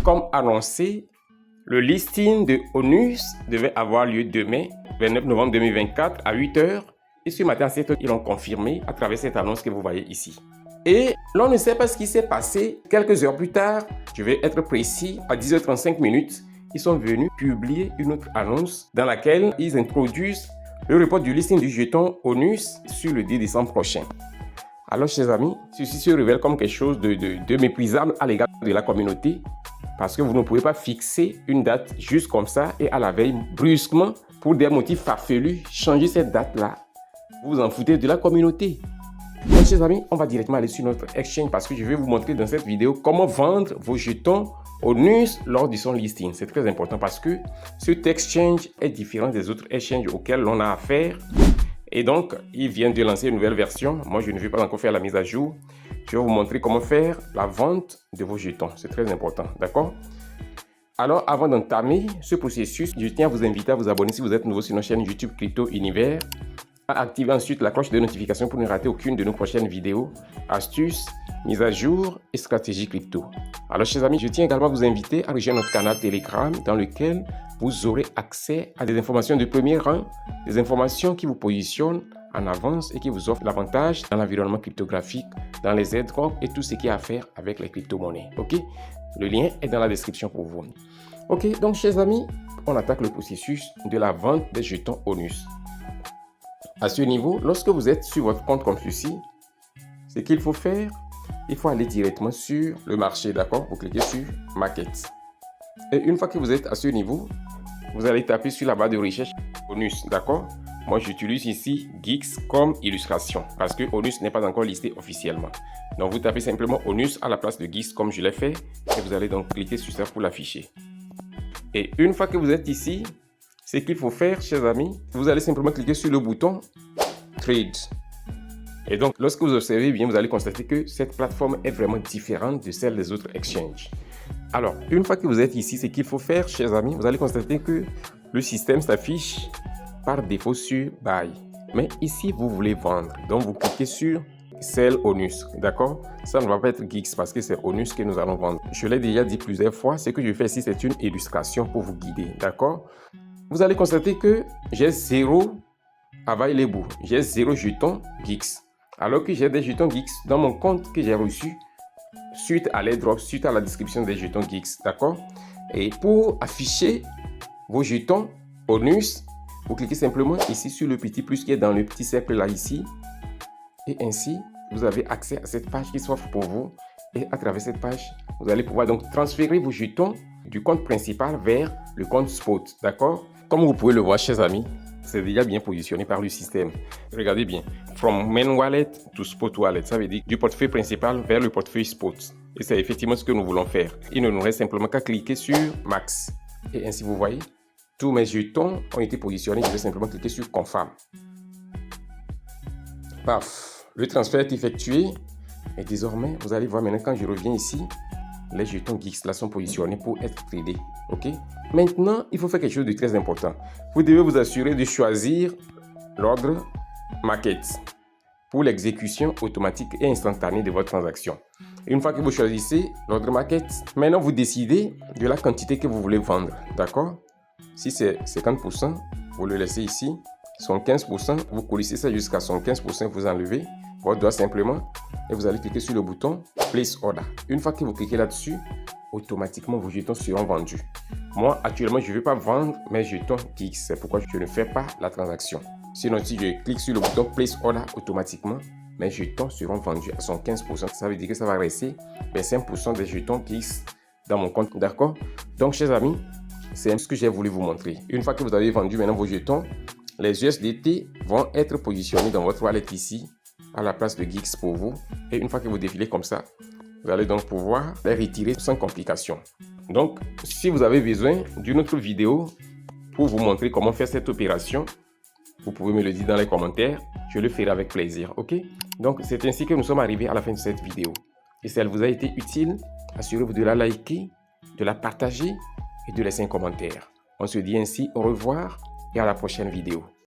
comme annoncé, le listing de ONUS devait avoir lieu demain, 29 novembre 2024 à 8 h. Et ce matin à 7 h, ils l'ont confirmé à travers cette annonce que vous voyez ici. Et l'on ne sait pas ce qui s'est passé. Quelques heures plus tard, je vais être précis, à 10 h 35 minutes, ils sont venus publier une autre annonce dans laquelle ils introduisent le report du listing du jeton ONUS sur le 10 décembre prochain. Alors, chers amis, ceci se révèle comme quelque chose de méprisable à l'égard de la communauté parce que vous ne pouvez pas fixer une date juste comme ça et à la veille, brusquement, pour des motifs farfelus, changer cette date-là. Vous vous en foutez de la communauté. Donc, chers amis, on va directement aller sur notre exchange parce que je vais vous montrer dans cette vidéo comment vendre vos jetons ONUS lors de son listing. C'est très important parce que cet exchange est différent des autres exchanges auxquels l'on a affaire. Et donc, ils viennent de lancer une nouvelle version. Moi, je ne vais pas encore faire la mise à jour. Je vais vous montrer comment faire la vente de vos jetons. C'est très important, d'accord? Alors, avant d'entamer ce processus, je tiens à vous inviter à vous abonner si vous êtes nouveau sur notre chaîne YouTube Crypto Univers. À activer ensuite la cloche de notification pour ne rater aucune de nos prochaines vidéos, astuces, mises à jour et stratégies crypto. Alors, chers amis, je tiens également à vous inviter à rejoindre notre canal Telegram dans lequel vous aurez accès à des informations de premier rang, des informations qui vous positionnent en avance et qui vous offrent l'avantage dans l'environnement cryptographique, dans les airdrops et tout ce qui a à faire avec les crypto-monnaies. Ok? Le lien est dans la description pour vous. Ok, donc, chers amis, on attaque le processus de la vente des jetons ONUS. À ce niveau, lorsque vous êtes sur votre compte comme ceci, ce qu'il faut faire, il faut aller directement sur le marché, d'accord? Vous cliquez sur Market. Et une fois que vous êtes à ce niveau, vous allez taper sur la barre de recherche ONUS, d'accord? Moi, j'utilise ici Geeks comme illustration parce que ONUS n'est pas encore listé officiellement. Donc, vous tapez simplement ONUS à la place de Geeks comme je l'ai fait et vous allez donc cliquer sur ça pour l'afficher. Et une fois que vous êtes ici, ce qu'il faut faire, chers amis, vous allez simplement cliquer sur le bouton Trade. Et donc, lorsque vous observez bien, vous allez constater que cette plateforme est vraiment différente de celle des autres exchanges. Alors, une fois que vous êtes ici, ce qu'il faut faire, chers amis, vous allez constater que le système s'affiche par défaut sur Buy. Mais ici, vous voulez vendre. Donc, vous cliquez sur Sell ONUS. D'accord? Ça ne va pas être Geeks parce que c'est ONUS que nous allons vendre. Je l'ai déjà dit plusieurs fois. Ce que je fais ici, c'est une illustration pour vous guider. D'accord? Vous allez constater que j'ai 0 available, j'ai 0 jetons Geeks. Alors que j'ai des jetons Geeks dans mon compte que j'ai reçu suite à l'airdrop, suite à la description des jetons Geeks. D'accord? Et pour afficher vos jetons ONUS, vous cliquez simplement ici sur le petit plus qui est dans le petit cercle là ici. Et ainsi, vous avez accès à cette page qui s'offre pour vous. Et à travers cette page, vous allez pouvoir donc transférer vos jetons du compte principal vers le compte spot. D'accord? Comme vous pouvez le voir, chers amis, c'est déjà bien positionné par le système. Regardez bien. From main wallet to spot wallet. Ça veut dire du portefeuille principal vers le portefeuille spot. Et c'est effectivement ce que nous voulons faire. Il ne nous reste simplement qu'à cliquer sur Max. Et ainsi, vous voyez, tous mes jetons ont été positionnés. Je vais simplement cliquer sur Confirm. Paf. Le transfert est effectué. Et désormais, vous allez voir maintenant quand je reviens ici, les jetons Geeks là sont positionnés pour être tradés. Ok? Maintenant, il faut faire quelque chose de très important. Vous devez vous assurer de choisir l'ordre Market pour l'exécution automatique et instantanée de votre transaction. Une fois que vous choisissez l'ordre Market, maintenant vous décidez de la quantité que vous voulez vendre. D'accord? Si c'est 50%, vous le laissez ici. 75%, vous coulissez ça jusqu'à 75%, vous enlevez votre doigt simplement et vous allez cliquer sur le bouton Place Order. Une fois que vous cliquez là-dessus, automatiquement vos jetons seront vendus. Moi, actuellement, je ne vais pas vendre mes jetons Geeks. C'est pourquoi je ne fais pas la transaction. Sinon, si je clique sur le bouton Place Order, automatiquement, mes jetons seront vendus à 115%. Ça veut dire que ça va rester 25% des jetons Geeks dans mon compte. D'accord? Donc, chers amis, c'est ce que j'ai voulu vous montrer. Une fois que vous avez vendu maintenant vos jetons, les USDT vont être positionnés dans votre wallet ici, à la place de Geeks pour vous. Et une fois que vous défilez comme ça, vous allez donc pouvoir les retirer sans complication. Donc, si vous avez besoin d'une autre vidéo pour vous montrer comment faire cette opération, vous pouvez me le dire dans les commentaires. Je le ferai avec plaisir, ok? Donc, c'est ainsi que nous sommes arrivés à la fin de cette vidéo. Et si elle vous a été utile, assurez-vous de la liker, de la partager et de laisser un commentaire. On se dit ainsi au revoir et à la prochaine vidéo.